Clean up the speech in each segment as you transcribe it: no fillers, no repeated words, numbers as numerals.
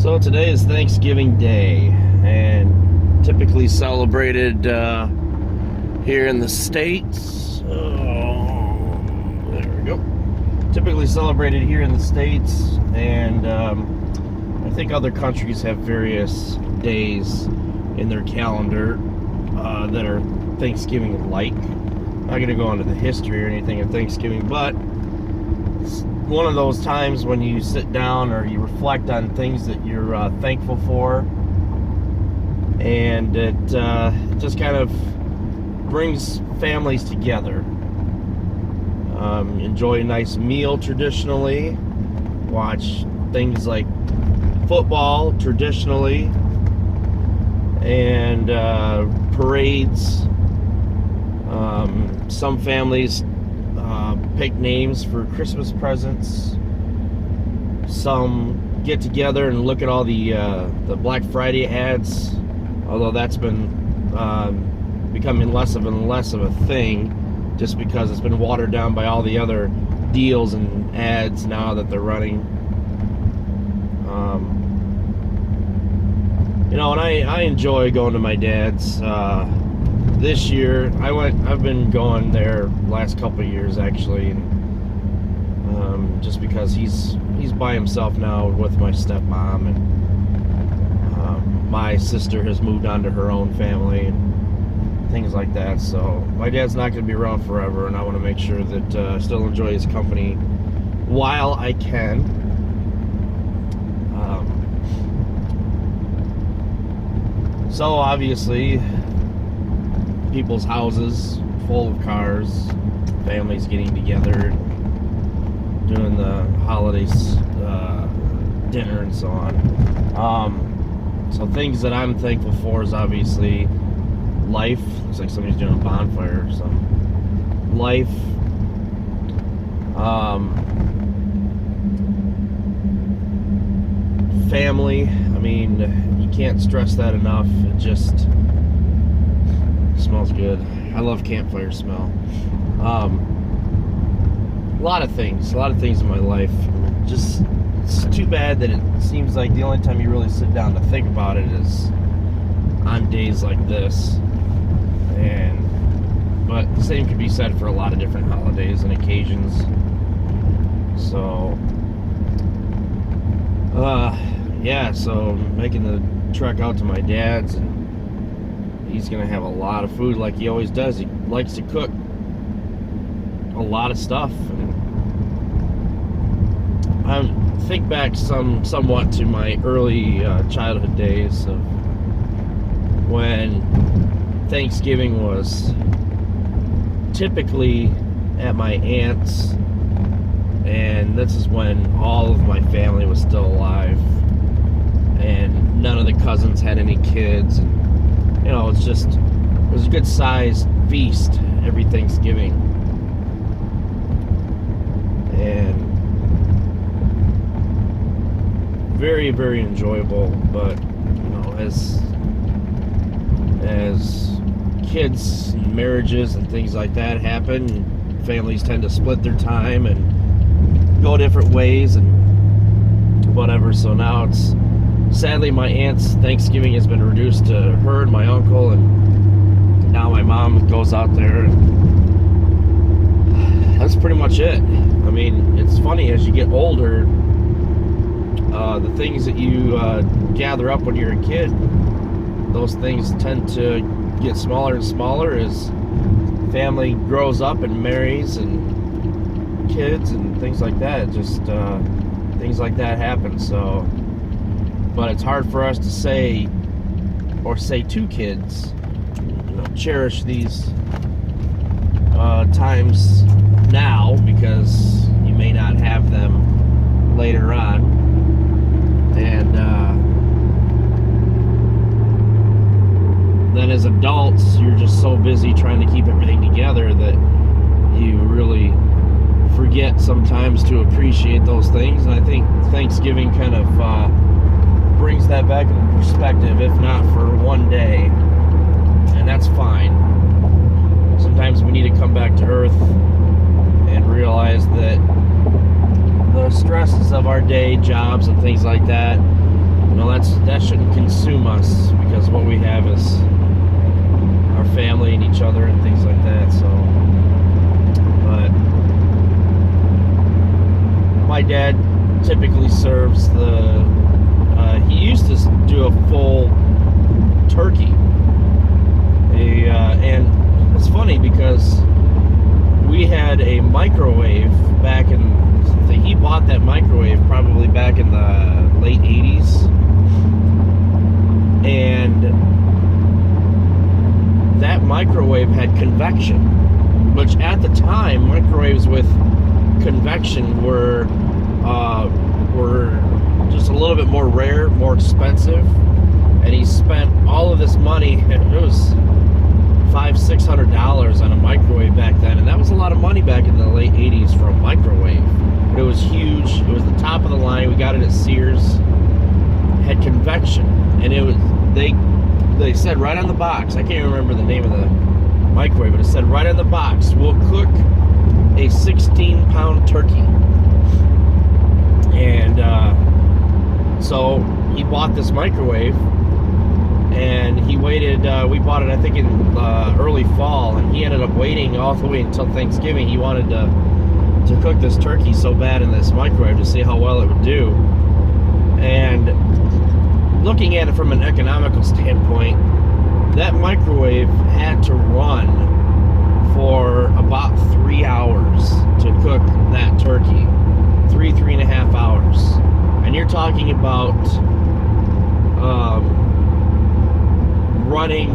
So today is Thanksgiving Day, and typically celebrated here in the States. Oh, there we go. Typically celebrated here in the States, and I think other countries have various days in their calendar that are Thanksgiving-like. I'm not going to go into the history or anything of Thanksgiving, but it's one of those times when you sit down or you reflect on things that you're thankful for, and it just kind of brings families together. Enjoy a nice meal traditionally, watch things like football traditionally, and parades. Some families pick names for Christmas presents. Some get together and look at all the Black Friday ads, although that's been becoming less and less of a thing, just because it's been watered down by all the other deals and ads now that they're running. And I enjoy going to my dad's. This year, I've been going there last couple of years actually, and just because he's by himself now with my stepmom, and my sister has moved on to her own family and things like that. So my dad's not going to be around forever, and I want to make sure that I still enjoy his company while I can. So obviously, people's houses full of cars, families getting together, doing the holidays dinner and so on. So things that I'm thankful for is obviously life. Looks like somebody's doing a bonfire or something. Life. Family. I mean, you can't stress that enough. It just smells good. I love campfire smell. A lot of things in my life. Just, it's too bad that it seems like the only time you really sit down to think about it is on days like this. But the same could be said for a lot of different holidays and occasions. So, so making the trek out to my dad's, and he's gonna have a lot of food like he always does. He likes to cook a lot of stuff. And I think back somewhat to my early childhood days of when Thanksgiving was typically at my aunt's, and this is when all of my family was still alive, and none of the cousins had any kids, and it was a good sized feast every Thanksgiving. And very, very enjoyable. But, as kids and marriages and things like that happen, families tend to split their time and go different ways and whatever. So now sadly, my aunt's Thanksgiving has been reduced to her and my uncle, and now my mom goes out there, and that's pretty much it. I mean, it's funny, as you get older, the things that you gather up when you're a kid, those things tend to get smaller and smaller as family grows up and marries and kids and things like that. Just things like that happen. So, but it's hard for us to say to kids, cherish these times now, because you may not have them later on. And then as adults, you're just so busy trying to keep everything together that you really forget sometimes to appreciate those things. And I think Thanksgiving kind of brings that back into perspective, if not for one day, and that's fine. Sometimes we need to come back to earth and realize that the stresses of our day, jobs and things like that, that shouldn't consume us, because what we have is our family and each other and things like that. So, but my dad typically serves he used to do a full turkey. And it's funny because we had a microwave back in, he bought that microwave probably back in the late 80s. And that microwave had convection, which at the time, microwaves with convection were just a little bit more rare, more expensive. And he spent all of this money. It was $500-600 on a microwave back then, and that was a lot of money back in the late 80s for a microwave. But it was huge. It was the top of the line. We got it at Sears. It had convection, and it was they said right on the box. I can't remember the name of the microwave, but it said right on the box, "We'll cook a 16-pound turkey." And so he bought this microwave. And he waited, we bought it, I think, in early fall, and he ended up waiting all the way until Thanksgiving. He wanted to cook this turkey so bad in this microwave to see how well it would do. And looking at it from an economical standpoint, that microwave had to run for about 3 hours to cook that turkey. 3.5 hours. And you're talking about running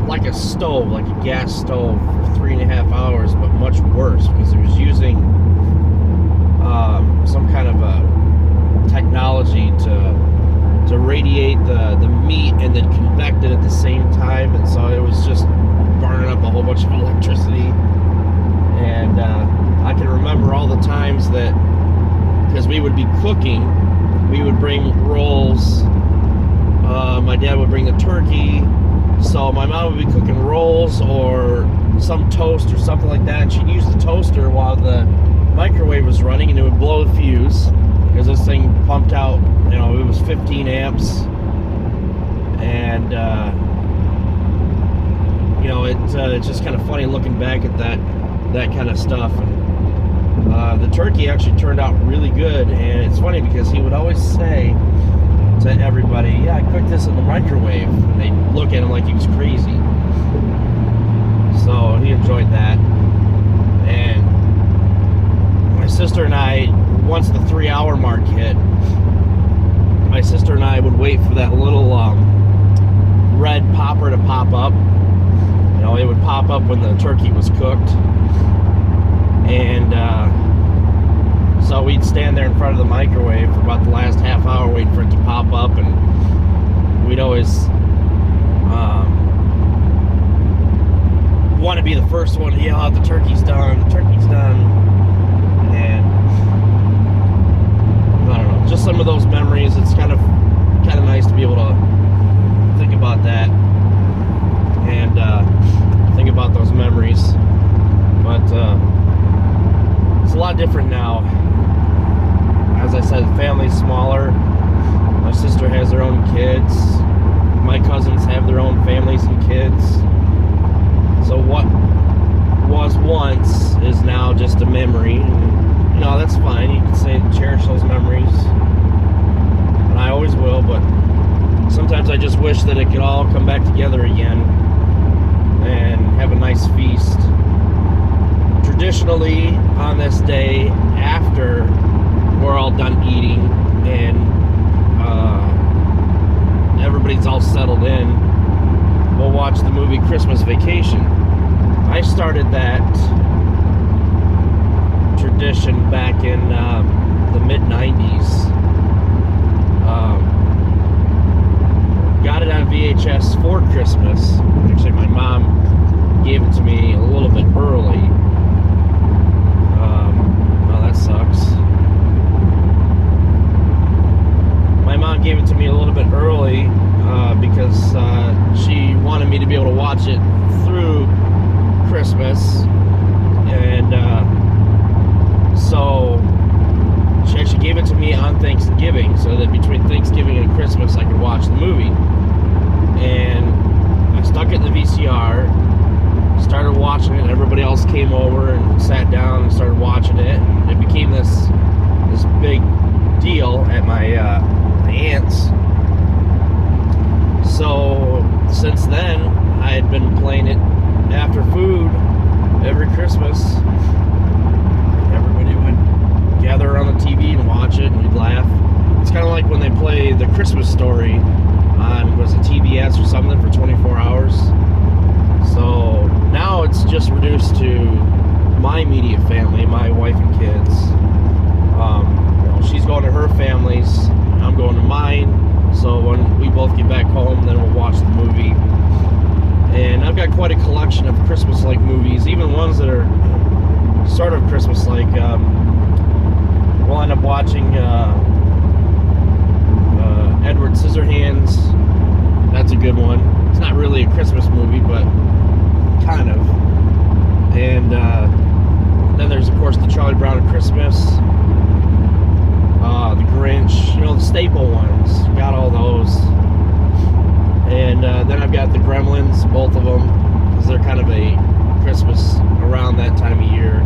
like a stove, like a gas stove, for 3.5 hours, but much worse, because it was using some kind of a technology to radiate the meat and then convect it at the same time, and so it was just burning up a whole bunch of electricity. And I can remember all the times that, because we would be cooking, we would bring rolls. My dad would bring the turkey, so my mom would be cooking rolls or some toast or something like that, and she'd use the toaster while the microwave was running, and it would blow the fuse, because this thing pumped out, it was 15 amps, and it's just kind of funny looking back at that kind of stuff. And the turkey actually turned out really good, and it's funny because he would always say to everybody, "Yeah, I cooked this in the microwave." And they'd look at him like he was crazy. So he enjoyed that. And my sister and I, once the 3-hour mark hit, my sister and I would wait for that little red popper to pop up. It would pop up when the turkey was cooked. And so we'd stand there in front of the microwave for about the last half hour waiting for it to pop up, and we'd always want to be the first one to yell out, "The turkey's done, the turkey's done." And I don't know, just some of those memories. It's kind of nice to be able to think about that and think about those memories. But it's a lot different now. As I said, the family's smaller. My sister has their own kids. My cousins have their own families and kids. So what was once is now just a memory. And, that's fine. You can say cherish those memories. And I always will, but sometimes I just wish that it could all come back together again and have a nice feast. Traditionally, on this day, after we're all done eating and everybody's all settled in, we'll watch the movie Christmas Vacation. I started that tradition back in the mid-90s. Got it on VHS for Christmas. Actually, my mom gave it to me a little bit early. Well, that sucks. My mom gave it to me a little bit early because she wanted me to be able to watch it through Christmas, and so she actually gave it to me on Thanksgiving, so that between Thanksgiving and Christmas I could watch the movie. And I stuck it in the VCR, started watching it, and everybody else came over and sat down and started watching it, and it became this big deal at my aunt's. So since then, I had been playing it after food every Christmas. Everybody would gather around the TV and watch it, and we'd laugh. It's kind of like when they play The Christmas Story on, was it TBS or something, for 24 hours. So now it's just reduced to my immediate family, my wife and kids. She's going to her family's, I'm going to mine. So when we both get back home, then we'll watch the movie. And I've got quite a collection of Christmas-like movies, even ones that are sort of Christmas-like. We'll end up watching Edward Scissorhands. That's a good one. It's not really a Christmas movie, but kind of. And then there's, of course, the Charlie Brown of Christmas, the Grinch, the staple ones. Got all those. And then I've got the Gremlins, both of them, because they're kind of a Christmas around that time of year.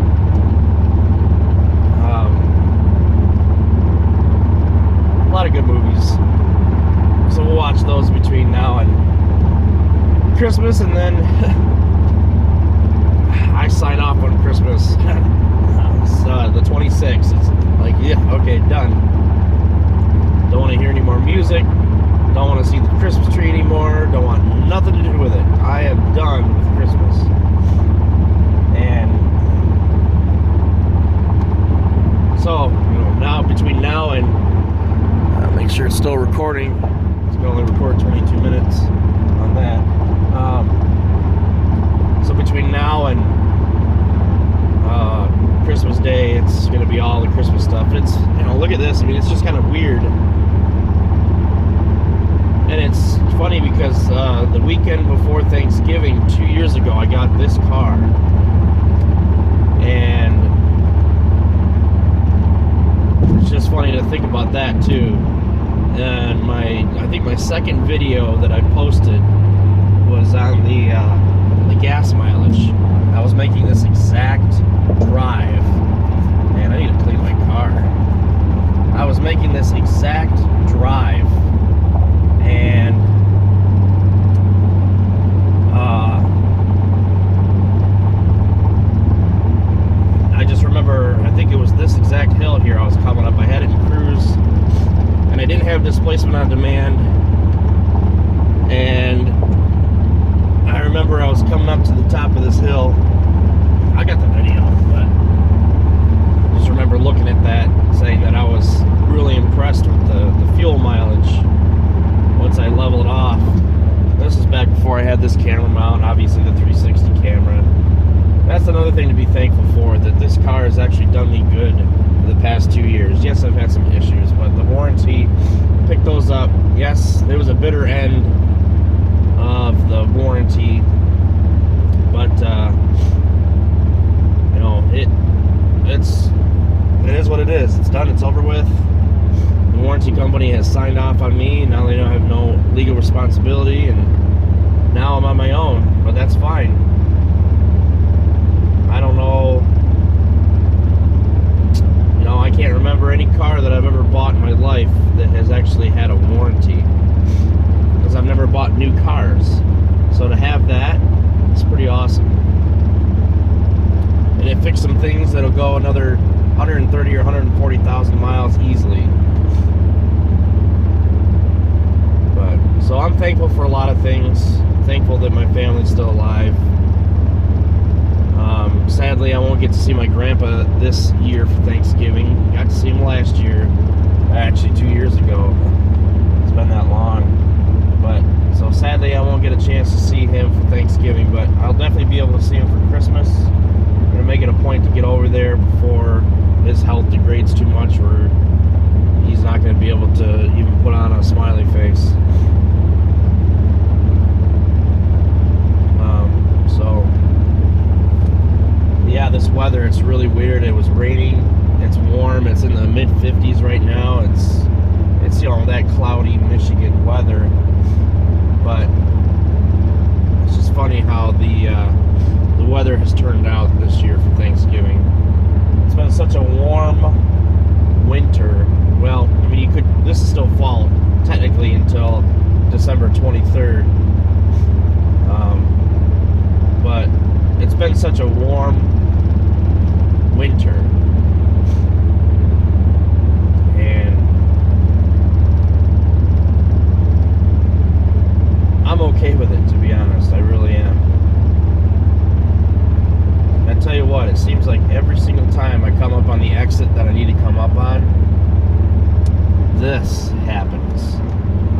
A lot of good movies. So we'll watch those between now and Christmas, and then I sign off on Christmas. It's the 26th. It's like, yeah, okay, done. Don't want to hear any more music. Don't want to see the Christmas tree anymore. Don't want nothing to do with it. I am done with Christmas. And so, now, between now and make sure it's still recording. It's going to only record 22 minutes on that. So between now and Christmas Day, it's going to be all the Christmas stuff. It's, look at this. I mean, it's just kind of weird. And it's funny because the weekend before Thanksgiving, 2 years ago, I got this car. And it's just funny to think about that, too. And I think my second video that I posted was on the gas mileage. I was making this exact drive. Man, I need to clean my car. I was making this exact drive, and I just remember, I think it was this exact hill here I was coming up. I had it in cruise, and I didn't have displacement on demand, and I remember I was coming up to the top of this hill. I got the video, but I just remember looking at that, saying that I was really impressed with the fuel mileage once I leveled off. This is back before I had this camera mount, obviously the 360 camera. That's another thing to be thankful for, that this car has actually done me good for the past 2 years. Yes, I've had some issues, but the warranty picked those up. Yes, there was a bitter end of the warranty, but it is what it is. It's done. It's over with. The warranty company has signed off on me. Now they don't have no legal responsibility, and now I'm on my own. But that's fine. I don't know. I can't remember any car that I've ever bought in my life that has actually had a warranty, because I've never bought new cars. So to have that, it's pretty awesome. And it fixed some things that'll go another 130 or 140,000 miles easily. But so I'm thankful for a lot of things. I'm thankful that my family's still alive. Sadly, I won't get to see my grandpa this year for Thanksgiving. Got to see him last year, actually 2 years ago. It's been that long. But so sadly, I won't get a chance to see him for Thanksgiving, but I'll definitely be able to see him for Christmas. I'm going to make it a point to get over there before his health degrades too much, where he's not going to be able to even put on a smiley face. So yeah, this weather, it's really weird. It was raining, it's warm. warm. It's in the mid 50s right now. It's that cloudy Michigan weather. But it's just funny how the weather has turned out this year for Thanksgiving. It's been such a warm winter. Well, I mean, this is still fall technically until December 23rd. But it's been such a warm winter. And I'm okay with it, to be honest. I really am. I tell you what, it seems like every single time I come up on the exit that I need to come up on, this happens.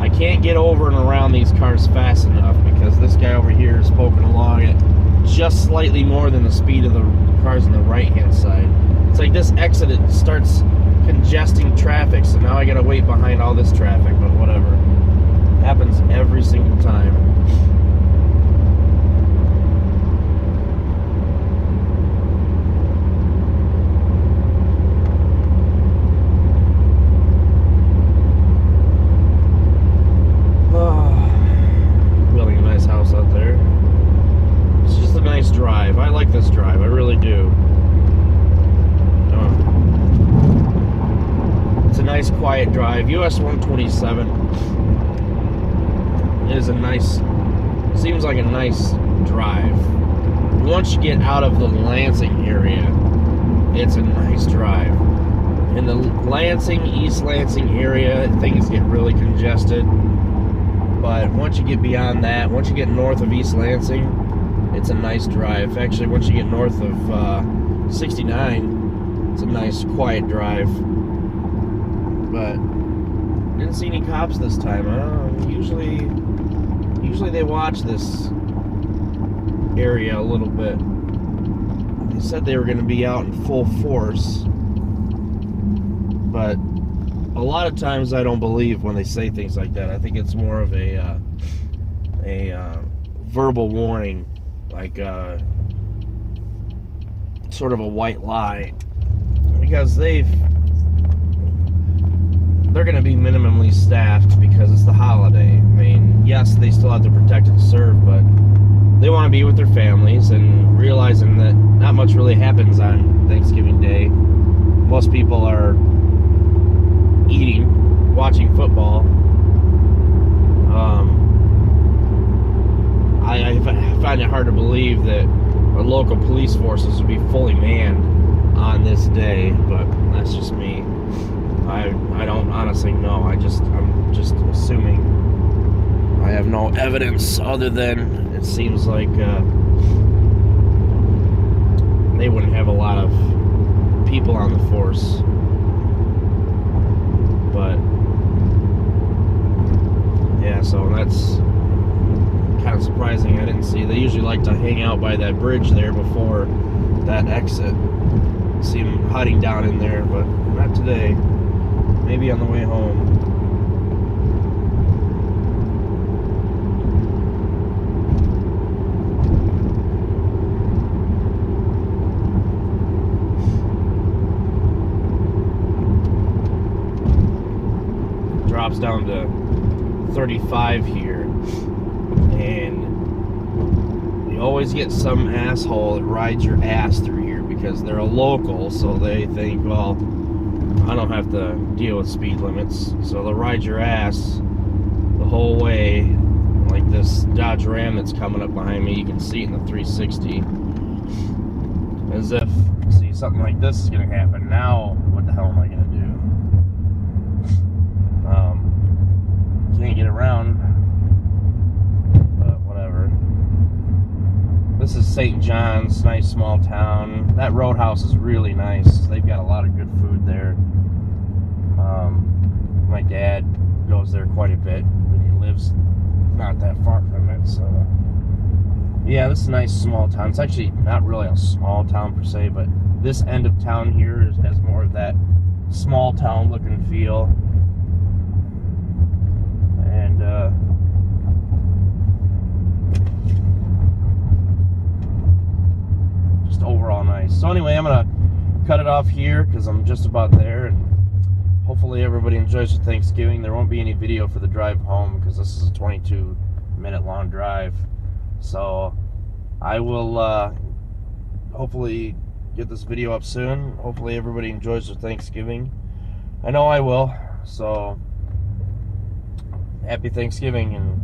I can't get over and around these cars fast enough because this guy over here is poking along at just slightly more than the speed of the cars on the right-hand side. It's like this exit, it starts congesting traffic, so now I gotta wait behind all this traffic, but whatever. It happens every single time. Building a nice house out there. It's just a nice drive. I like this drive. I really do. It's a nice, quiet drive. US 127 is a nice, seems like a nice drive. Once you get out of the Lansing area, it's a nice drive. In the Lansing, East Lansing area, things get really congested. But once you get beyond that, once you get north of East Lansing, it's a nice drive. Actually, once you get north of 69, it's a nice, quiet drive. But didn't see any cops this time. Usually they watch this area a little bit. They said they were going to be out in full force, but a lot of times I don't believe when they say things like that. I think it's more of a verbal warning, like sort of a white lie, because they're going to be minimally staffed because it's the holiday. I mean, yes, they still have to protect and serve, but they want to be with their families, and realizing that not much really happens on Thanksgiving Day. Most people are eating, watching football. I find it hard to believe that our local police forces would be fully manned on this day, but that's just me. I don't honestly know. I'm just assuming. I have no evidence other than it seems like they wouldn't have a lot of people on the force. But yeah, so that's kind of surprising. I didn't see. They usually like to hang out by that bridge there before that exit. See them hiding down in there, but not today. Maybe on the way home. Drops down to 35 here, and you always get some asshole that rides your ass through here because they're a local, so they think, well, I don't have to deal with speed limits, so they'll ride your ass the whole way. Like this Dodge Ram that's coming up behind me, you can see it in the 360, as if, see, something like this is going to happen. Now, what the hell am I going to do? Can't get around, but whatever. This is St. John's, nice small town. That Roadhouse is really nice. They've got a lot of good food there. My dad goes there quite a bit, but he lives not that far from it, so yeah, this is a nice small town. It's actually not really a small town per se, but this end of town here has more of that small town looking feel. And just overall nice. So anyway, I'm gonna cut it off off here because I'm just about there, and hopefully everybody enjoys their Thanksgiving. There won't be any video for the drive home because this is a 22-minute long drive. So I will hopefully get this video up soon. Hopefully everybody enjoys their Thanksgiving. I know I will. So happy Thanksgiving, and